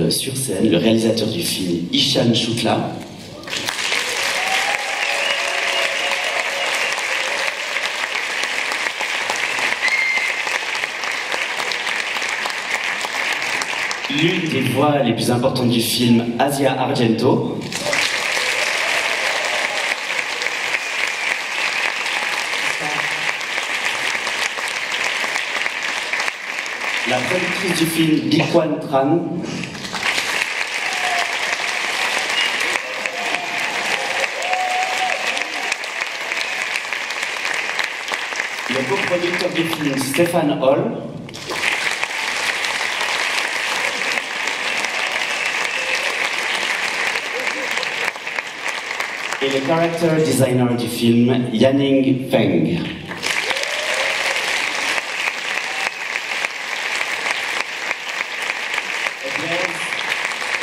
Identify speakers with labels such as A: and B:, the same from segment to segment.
A: sur scène le réalisateur du film Ishan Shukla. L'une des voix les plus importantes du film, Asia Argento. La productrice du film, Bikwan Tran. Le coproducteur du film, Stéphane Hall. Et le character designer du film, Yanning Feng.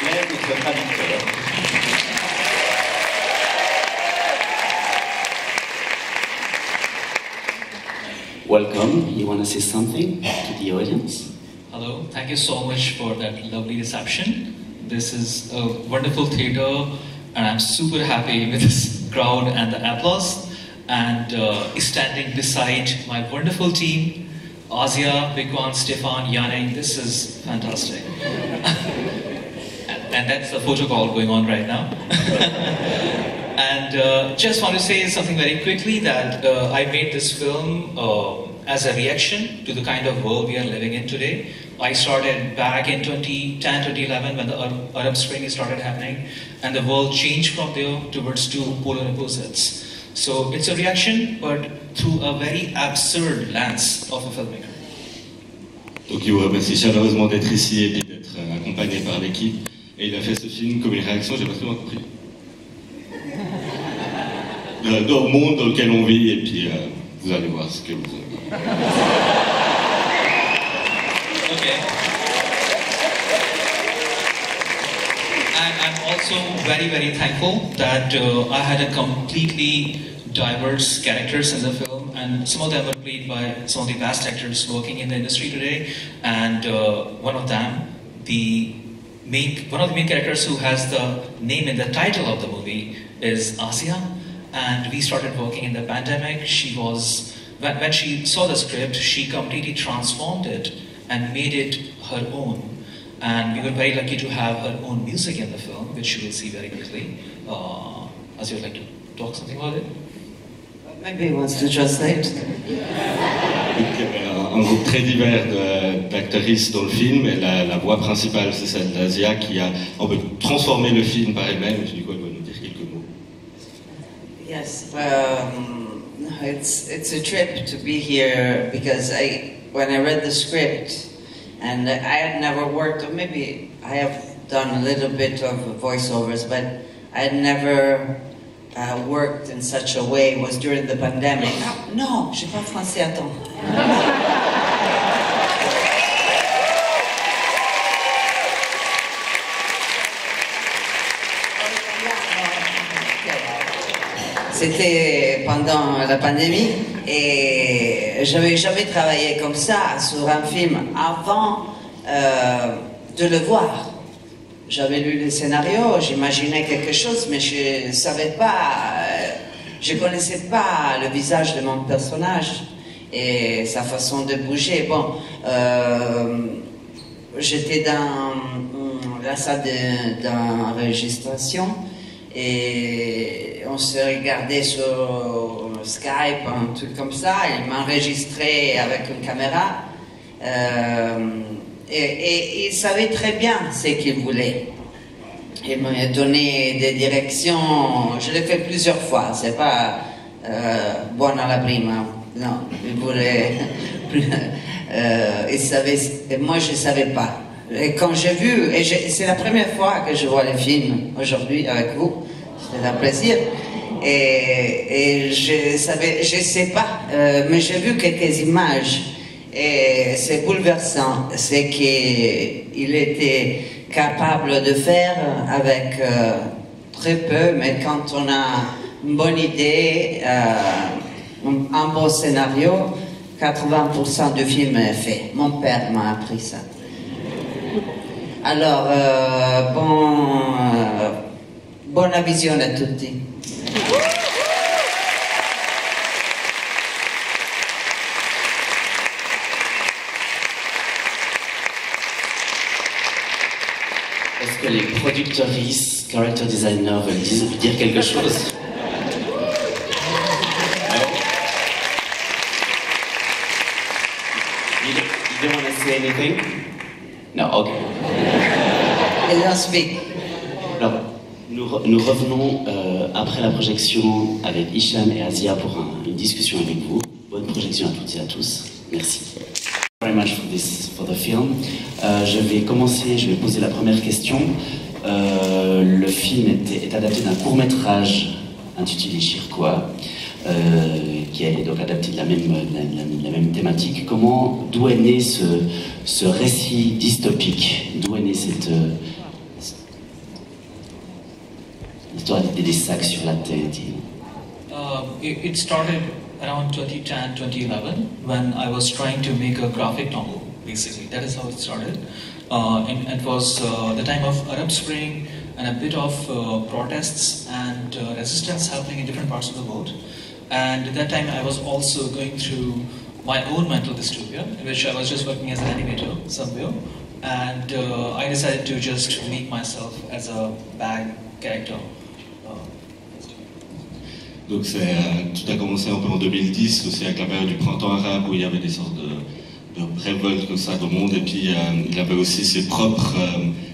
A: Blaise, notre traducteur. Welcome. You want to say something to the audience?
B: Hello. Thank you so much for that lovely reception. This is a wonderful theater, and I'm super happy with this crowd and the applause. And standing beside my wonderful team, Asia, Bikwan, Stefan, Yanning. This is fantastic. And that's the photo call going on right now. And just want to say something very quickly that I made this film as a reaction to the kind of world we are living in today. I started back in 2010, 2011 when the Arab Spring started happening, and the world changed from there towards two polar opposites. So it's a reaction, but through a very absurd lens of a filmmaker.
C: Donc il vous remercie chaleureusement d'être ici et d'être accompagné par l'équipe. Et il a fait ce film comme une réaction, j'ai pas très bien compris, au monde dans lequel on vit, et puis vous allez voir ce que vous avez.
B: Okay. And I'm also very, very thankful that I had a completely diverse characters in the film, and some of them were played by some of the best actors working in the industry today. And one of them, one of the main characters who has the name in the title of the movie is Asia. And we started working in the pandemic. She was, when she saw the script, she completely transformed it and made it her own. And we were very lucky to have her own music in the film, which you will see very quickly. Asia, would like to talk something about it?
D: Maybe he wants to translate.
C: Donc, il y avait un groupe très divers d'actrices dans le film, et la voix principale c'est celle d'Asia qui a un peu transformé le film par elle-même, et du coup elle va nous dire quelques mots.
D: Yes, it's a trip to be here because when I read the script, and I had never worked, or maybe I have done a little bit of voiceovers, but I had never worked in such a way. It was during the pandemic. Non, je parle français, attends. C'était pendant la pandémie et j'avais jamais travaillé comme ça sur un film avant de le voir. J'avais lu le scénario, j'imaginais quelque chose, mais je ne savais pas, je connaissais pas le visage de mon personnage et sa façon de bouger. Bon, j'étais dans la salle d'enregistration et on se regardait sur Skype, un truc comme ça. Il m'enregistrait avec une caméra. Et il savait très bien ce qu'il voulait. Il m'a donné des directions, je l'ai fait plusieurs fois, c'est pas buona la prima, non, il voulait il savait, et moi je ne savais pas. Et quand j'ai vu, et c'est la première fois que je vois le film aujourd'hui avec vous, c'était un plaisir, et je sais pas, mais j'ai vu quelques images. Et c'est bouleversant ce qu'il était capable de faire avec très peu, mais quand on a une bonne idée, un bon scénario, 80% du film est fait. Mon père m'a appris ça. Alors, buona visione a tutti.
A: Est-ce que les productrices, character designers veulent dire quelque chose? You don't want to say anything? No, okay.
D: They don't speak.
A: Alors, nous revenons après la projection avec Hicham et Asia pour une discussion avec vous. Bonne projection à toutes et à tous. Merci. Very much for the film. Je vais poser la première question. Le film est adapté d'un court-métrage intitulé Chirquois, qui est donc adapté de la même thématique. D'où est né ce récit dystopique? D'où est née cette histoire des sacs sur la tête?
B: It started around 2010, 2011 when I was trying to make a graphic novel, basically. That is how it started. And it was the time of Arab Spring and a bit of protests and resistance happening in different parts of the world. And at that time I was also going through my own mental dystopia, in which I was just working as an animator somewhere. And I decided to just make myself as a bag character.
C: Donc tout a commencé un peu en 2010, aussi avec la période du printemps arabe où il y avait des sortes de révoltes comme ça dans le monde, et puis il avait aussi ses propres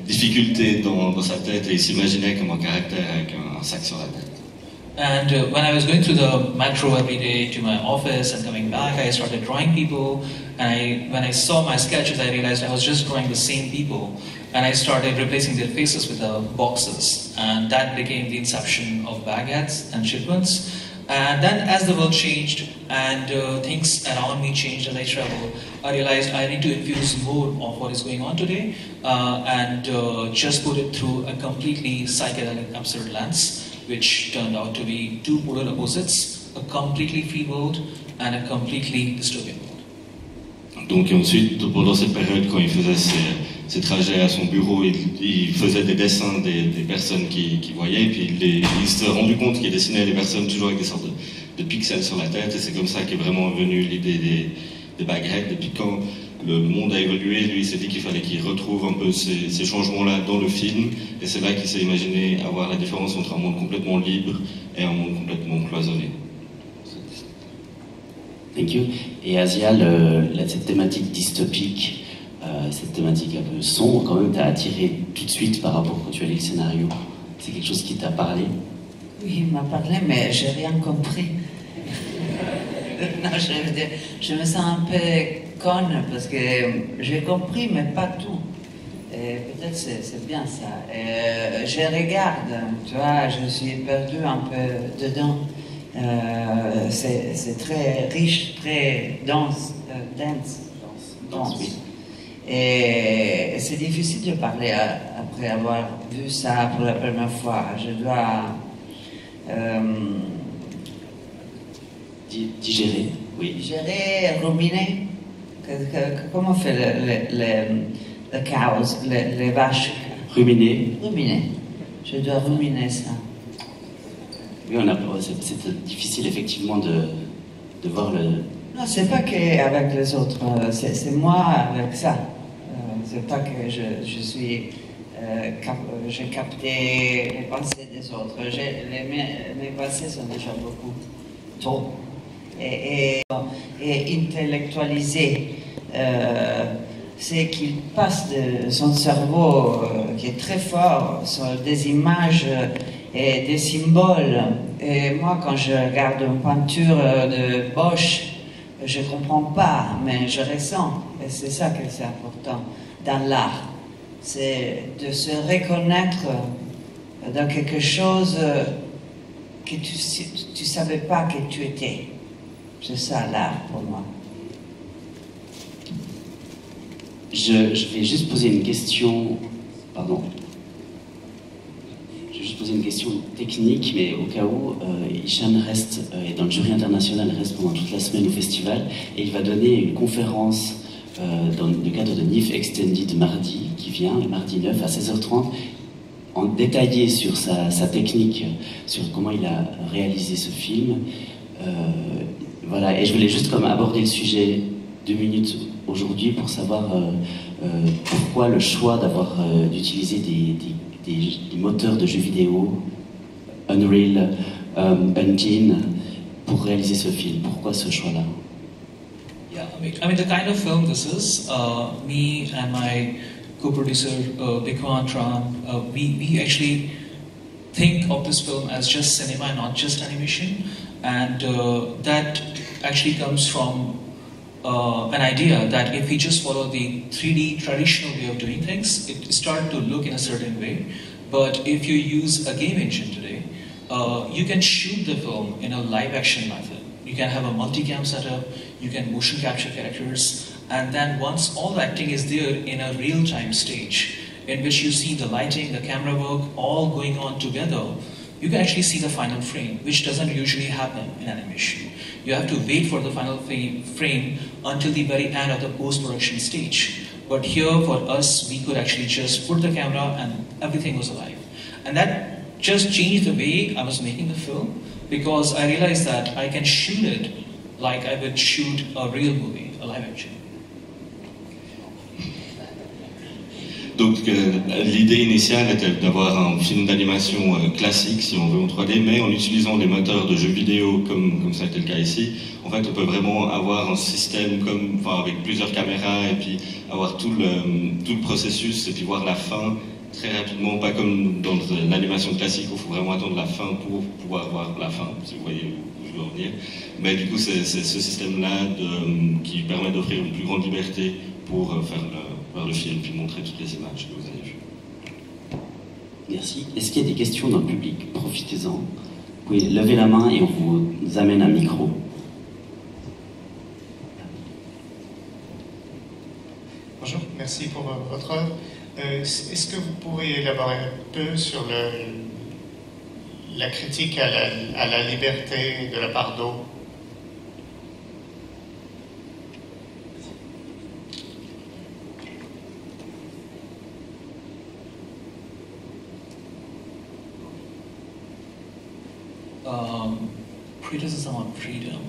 C: difficultés dans sa tête et il s'imaginait comme un caractère avec un sac sur la tête.
B: And when I was going through the metro every day to my office and coming back, I started drawing people. And when I saw my sketches, I realized I was just drawing the same people. And I started replacing their faces with the boxes. And that became the inception of baguettes and shipments. And then as the world changed and things around me changed as I traveled, I realized I need to infuse more of what is going on today and just put it through a completely psychedelic, absurd lens, which turned out to be two polar opposites, a completely free world and a completely dystopian world.
C: Donc ensuite, pendant cette période, quand il faisait ses trajets à son bureau, il faisait des dessins des personnes qu'il voyait, et puis il s'est rendu compte qu'il dessinait les personnes toujours avec des sortes de pixels sur la tête, et c'est comme ça qu'est vraiment venue l'idée des baguettes. Et puis quand le monde a évolué, lui il s'est dit qu'il fallait qu'il retrouve un peu ces changements-là dans le film, et c'est là qu'il s'est imaginé avoir la différence entre un monde complètement libre et un monde complètement cloisonné.
A: Thank you. Et Asia, cette thématique dystopique, cette thématique un peu sombre, quand même, t'a attiré tout de suite par rapport quand tu as lu le scénario? C'est quelque chose qui t'a parlé?
D: Oui, il m'a parlé, mais j'ai rien compris. Non, je veux dire, je me sens un peu conne parce que j'ai compris, mais pas tout. Et peut-être c'est bien ça. Et je regarde, tu vois, je suis perdue un peu dedans. C'est très riche, très dense.
A: Oui.
D: Et c'est difficile de parler après avoir vu ça pour la première fois. Je dois
A: digérer, oui.
D: Digérer, ruminer. Comment on fait les cows, les vaches?
A: Ruminer.
D: Ruminer. Je dois ruminer ça.
A: Oui, c'est difficile effectivement de voir le...
D: Non, c'est pas qu'avec les autres, c'est moi avec ça. C'est pas que j'ai capté les pensées des autres. Mes pensées sont déjà beaucoup trop. Et intellectualiser, c'est qu'il passe de son cerveau, qui est très fort, sur des images et des symboles. Et moi, quand je regarde une peinture de Bosch, je ne comprends pas, mais je ressens. Et c'est ça que c'est important dans l'art. C'est de se reconnaître dans quelque chose que tu ne savais pas que tu étais. C'est ça l'art pour moi.
A: Je vais juste poser une question... Pardon. Je vais juste poser une question technique, mais au cas où, Hicham reste, et dans le jury international, reste pendant toute la semaine au festival, et il va donner une conférence dans le cadre de NIF Extended mardi, qui vient, le mardi 9 à 16h30, en détailler sur sa technique, sur comment il a réalisé ce film. Voilà, et je voulais juste comme aborder le sujet 2 minutes aujourd'hui pour savoir pourquoi le choix d'avoir d'utiliser des moteurs de jeux vidéo, Unreal, Engine, pour réaliser ce film. Pourquoi ce choix-là?
B: Yeah, I mean the kind of film this is, me and my co-producer Bikwan Tran, we actually think of this film as just cinema, not just animation, and that actually comes from an idea that if we just follow the 3D traditional way of doing things, it starts to look in a certain way. But if you use a game engine today, you can shoot the film in a live action method. You can have a multicam setup, you can motion capture characters, and then once all the acting is there in a real-time stage, in which you see the lighting, the camera work, all going on together, you can actually see the final frame, which doesn't usually happen in animation. You have to wait for the final frame until the very end of the post-production stage. But here, for us, we could actually just put the camera and everything was alive. And that just changed the way I was making the film, because I realized that I can shoot it like I would shoot a real movie, a live action.
C: Donc l'idée initiale était d'avoir un film d'animation classique, si on veut, en 3D, mais en utilisant les moteurs de jeux vidéo comme ça a été le cas ici. En fait, on peut vraiment avoir un système avec plusieurs caméras et puis avoir tout le processus et puis voir la fin très rapidement, pas comme dans l'animation classique où il faut vraiment attendre la fin pour pouvoir voir la fin, si vous voyez où je veux en venir. Mais du coup, c'est ce système-là qui permet d'offrir une plus grande liberté pour faire le film, puis montrer toutes les images que vous avez vues.
A: Merci. Est-ce qu'il y a des questions dans le public? Profitez-en. Vous pouvez lever la main et on vous amène un micro.
E: Bonjour, merci pour votre œuvre. Est-ce que vous pourriez élaborer un peu sur la critique à la liberté de la part d'eau?
B: Criticism on freedom.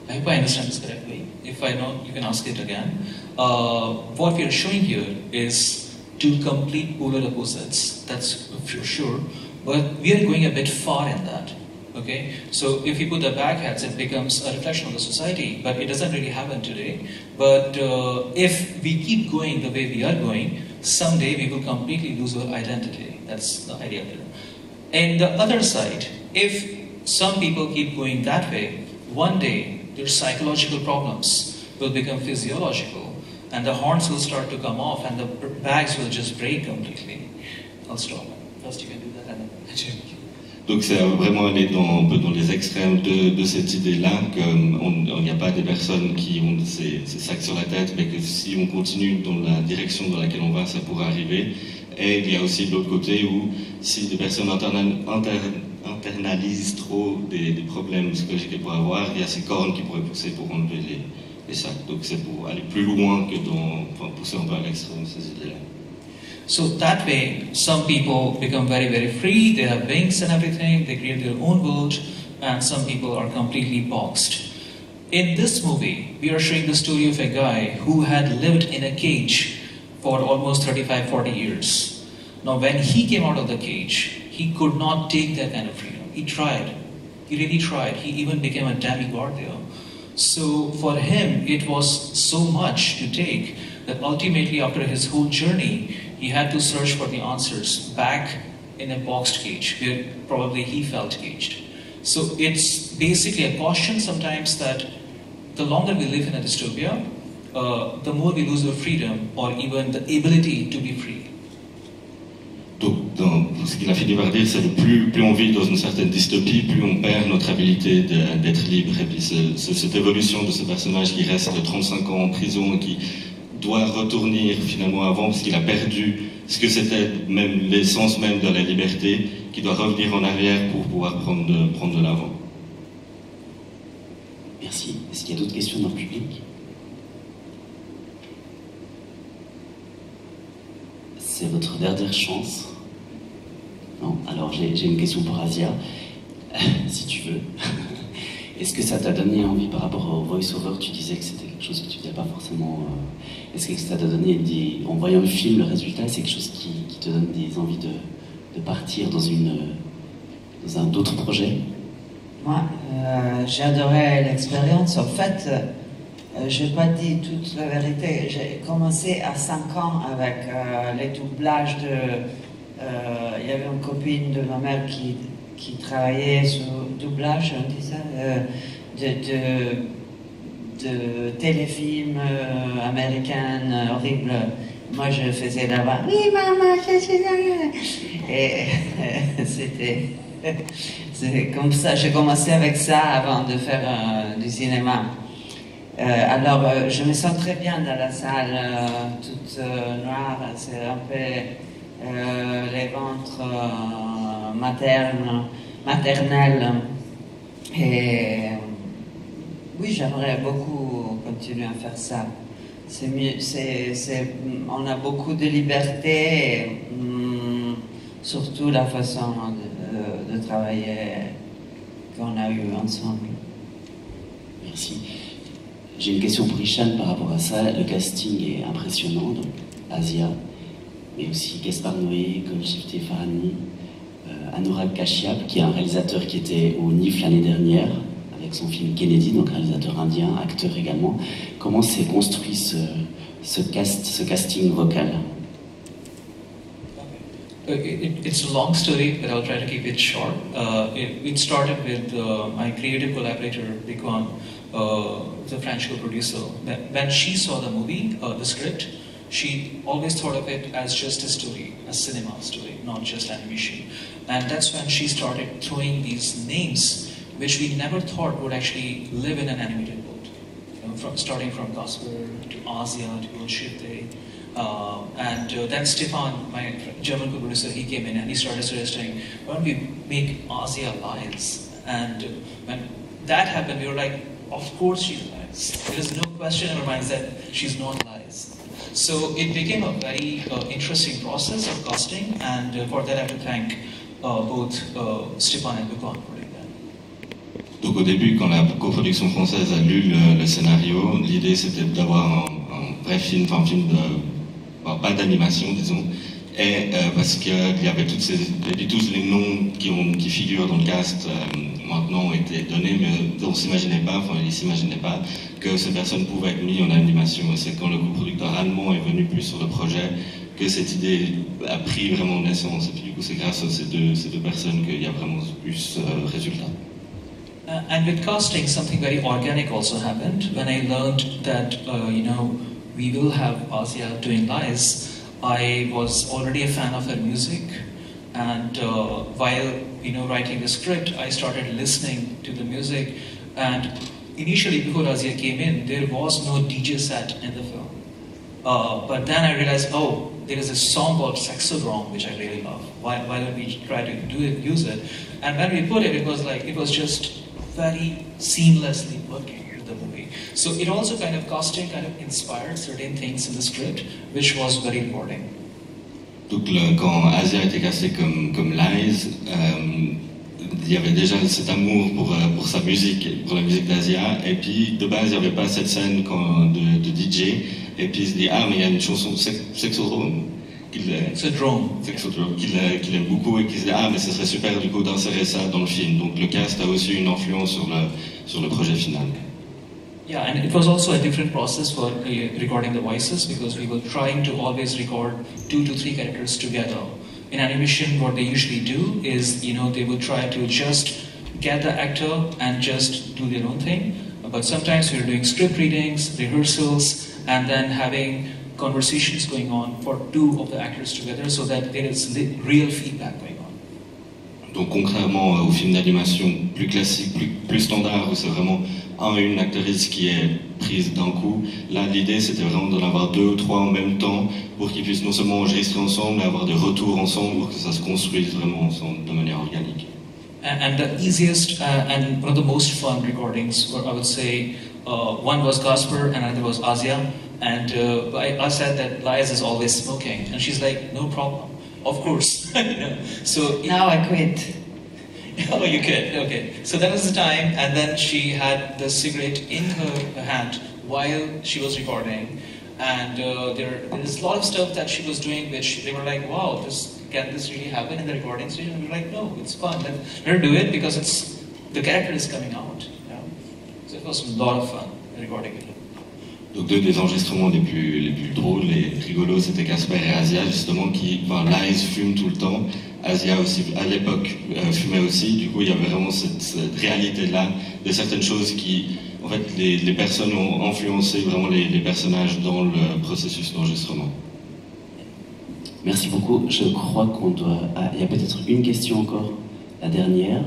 B: I hope I understand this correctly. If I don't, you can ask it again. What we are showing here is two complete polar opposites, that's for sure, but we are going a bit far in that. Okay, so if you put the back hats, it becomes a reflection of the society, but it doesn't really happen today. But if we keep going the way we are going, someday we will completely lose our identity. That's the idea there. And the other side, if some people keep going that way, one day their psychological problems will become physiological, and the horns will start to come off, and the bags will just break completely. I'll stop. First you can do that, and then
C: Donc c'est vraiment aller un peu dans les extrêmes de cette idée-là, qu'il n'y a pas des personnes qui ont ces sacs sur la tête, mais que si on continue dans la direction dans laquelle on va, ça pourra arriver. Et il y a aussi de l'autre côté où si des personnes internalisent trop des problèmes psychologiques qu'elles pourraient avoir, il y a ces cornes qui pourraient pousser pour enlever les sacs. Donc c'est pour aller plus loin que pousser un peu à l'extrême ces idées-là.
B: So that way, some people become very, very free, they have wings and everything, they create their own world, and some people are completely boxed. In this movie, we are showing the story of a guy who had lived in a cage for almost 35, 40 years. Now when he came out of the cage, he could not take that kind of freedom. He tried. He really tried. He even became a demigod there. So for him, it was so much to take that ultimately after his whole journey, he had to search for the answers back in a boxed cage where probably he felt caged. So it's basically a caution sometimes that the longer we live in a dystopia, the more we lose our freedom or even the ability to be free.
C: Donc, ce qu'il a fini par dire, c'est que plus on vit dans une certaine dystopie, plus on perd notre habilité d'être libre. Et puis cette évolution de ce personnage qui reste 35 ans en prison et qui doit retourner finalement avant parce qu'il a perdu ce que c'était même l'essence même de la liberté, qui doit revenir en arrière pour pouvoir prendre de l'avant.
A: Merci. Est-ce qu'il y a d'autres questions dans le public? c'est votre dernière chance. Non? Alors j'ai une question pour Asia, si tu veux. Est-ce que ça t'a donné envie par rapport au voice-over? Tu disais que c'était quelque chose que tu ne faisais pas forcément. Est-ce que ça t'a donné, en voyant le film, le résultat, c'est quelque chose qui te donne des envies de partir dans un d'autres projet?
D: Moi, j'ai adoré l'expérience. En fait, je n'ai pas dit toute la vérité. J'ai commencé à 5 ans avec les doublages il y avait une copine de ma mère qui travaillait sur doublage, on dit ça, de téléfilms américains horribles. Moi, je faisais là-bas, oui, maman, je suis là. Et c'est comme ça, j'ai commencé avec ça avant de faire du cinéma. Alors, je me sens très bien dans la salle, toute noire, c'est un peu les ventres maternels. Et oui, j'aimerais beaucoup continuer à faire ça. C'est mieux, on a beaucoup de liberté, surtout la façon de travailler qu'on a eu ensemble.
A: Merci. J'ai une question pour Hicham par rapport à ça. Le casting est impressionnant, donc Asia, mais aussi Gaspard Noé, Golshifteh Farahani, Anurag Kashyap, qui est un réalisateur qui était au NIF l'année dernière, avec son film Kennedy, donc réalisateur indien, acteur également. Comment s'est construit ce casting vocal?
B: It's a long story, but I'll try to keep it short. It started with my creative collaborator, Bikwan, the French co-producer. When she saw the movie, the script, she always thought of it as just a story, a cinema story, not just animation. And that's when she started throwing these names, which we never thought would actually live in an animated world. You know, starting from Gaspar to Asia to Golshifteh. And then Stefan, my German co-producer, he came in and he started suggesting, why don't we make Asia lies? And when that happened, we were like, of course she's lies. There is no question in our minds that she's not lies. So it became a very interesting process of casting, and for that I have to thank both Stefan and Bikwan for doing that.
C: Donc au début, quand la coproduction française a lu le scénario, l'idée c'était d'avoir un vrai film, enfin un film pas d'animation disons, et parce qu'il y avait tous les noms qui figurent dans le cast maintenant ont été donnés, mais on s'imaginait pas, enfin ils s'imaginaient pas que ces personnes pouvaient être mises en animation. Et c'est quand le coproducteur allemand est venu plus sur le projet que cette idée a pris vraiment naissance. Et puis du coup c'est grâce à ces deux personnes qu'il y a vraiment eu ce résultat.
B: And with casting, something very organic also happened. When I learned that, we will have Asia doing lies, I was already a fan of her music. And while, writing the script, I started listening to the music. And initially, before Asia came in, there was no DJ set in the film. But then I realized, there is a song called Sexodrome, which I really love. Why don't we try to use it? And when we put it, it was just very seamlessly working with the movie. So it also casting inspired certain things in the script, which was very rewarding.
C: Donc quand Asia a été castée comme Lies, il y avait déjà cet amour pour sa musique, pour la musique d'Asia, et puis de base il n'y avait pas cette scène de DJ, et puis il se dit mais il y a une chanson Sexodrome qu'il aime beaucoup et qu'il se dit mais ce serait super du coup d'insérer ça dans le film. Donc le cast a aussi une influence sur le projet final.
B: Yeah, and it was also a different process for recording the voices, because we were trying to always record 2 to 3 characters together. In animation, what they usually do is, they would try to just get the actor and just do their own thing. But sometimes we were doing script readings, rehearsals, and then having conversations going on for 2 of the actors together, so that there is real feedback going on.
C: Donc contrairement au film d'animation plus classique, plus standard, où c'est vraiment une actrice qui est prise d'un coup, là l'idée c'était vraiment d'en avoir 2 ou 3 en même temps pour qu'ils puissent non seulement enregistrer ensemble, mais avoir des retours ensemble pour que ça se construise vraiment ensemble de manière organique.
B: And the easiest and one of the most fun recordings were, I would say, one was Gaspar and another was Asia. And I said that Liaz is always smoking, and she's like, no problem, of course. You know? So
D: now I quit.
B: Oh, you quit, okay. So that was the time, and then she had the cigarette in her hand while she was recording. And there is a lot of stuff that she was doing which they were like, wow, can this really happen in the recording stage? And we were like, no, it's fun, let her do it because the character is coming out. You know? So it was a lot of fun recording it.
C: Donc deux des enregistrements les plus drôles et rigolos, c'était Casper et Asia, justement, Liaz fume tout le temps, Asia aussi, à l'époque, fumait aussi, du coup il y avait vraiment cette réalité-là, de certaines choses qui, en fait, les personnes ont influencé vraiment les personnages dans le processus d'enregistrement.
A: Merci beaucoup, je crois qu'on doit... Ah, il y a peut-être une question encore, la dernière,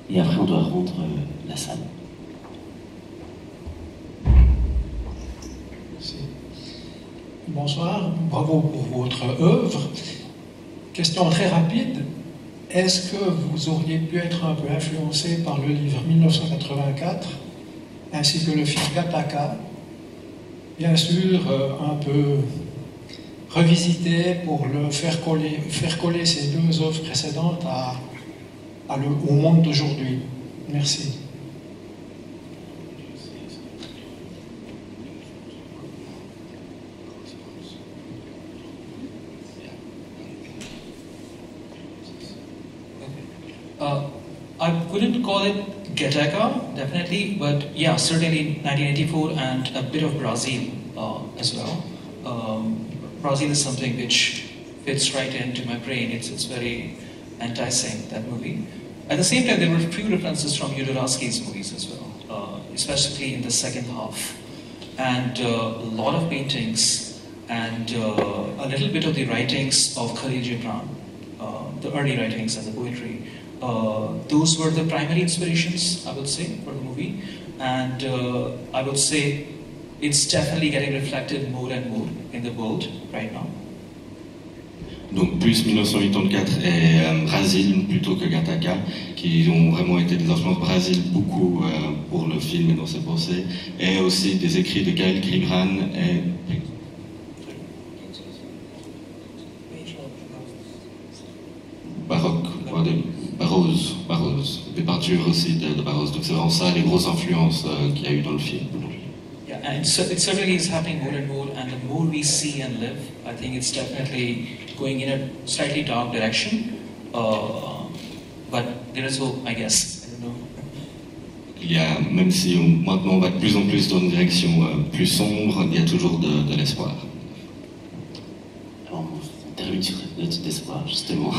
A: et après on doit rendre la salle.
F: Bonsoir, bravo pour votre œuvre. Question très rapide, est-ce que vous auriez pu être un peu influencé par le livre 1984 ainsi que le film Gattaca, bien sûr un peu revisité pour faire coller ces deux œuvres précédentes au monde d'aujourd'hui? Merci.
B: I wouldn't call it Gattaca, definitely, but yeah, certainly 1984 and a bit of Brazil as well. Brazil is something which fits right into my brain. It's very enticing, that movie. At the same time, there were a few references from Jodorowsky's movies as well, especially in the second half. And a lot of paintings and a little bit of the writings of Khalil Gibran, the early writings and the poetry. Those were the primary inspirations, I would say, for the movie. And I would say it's definitely getting reflected more and more in the world right now.
C: Donc plus 1984 et Brésil plutôt que Gattaca, qui ont vraiment été des influences Brésil beaucoup pour le film et dans ses pensées, et aussi des écrits de Khalil Gibran et baroque, Barroso, des peintures aussi de Barroso. Donc c'est vraiment ça les grosses influences qu'il y a eu dans le film.
B: Yeah, and it certainly is happening more and more, and the more we see and live, I think it's definitely going in a slightly dark direction, but there is hope, I guess. I don't know.
C: Il y a, même si maintenant on va de plus en plus dans une direction plus sombre, il y a toujours de l'espoir.
A: Alors, on termine sur une note d'espoir, justement.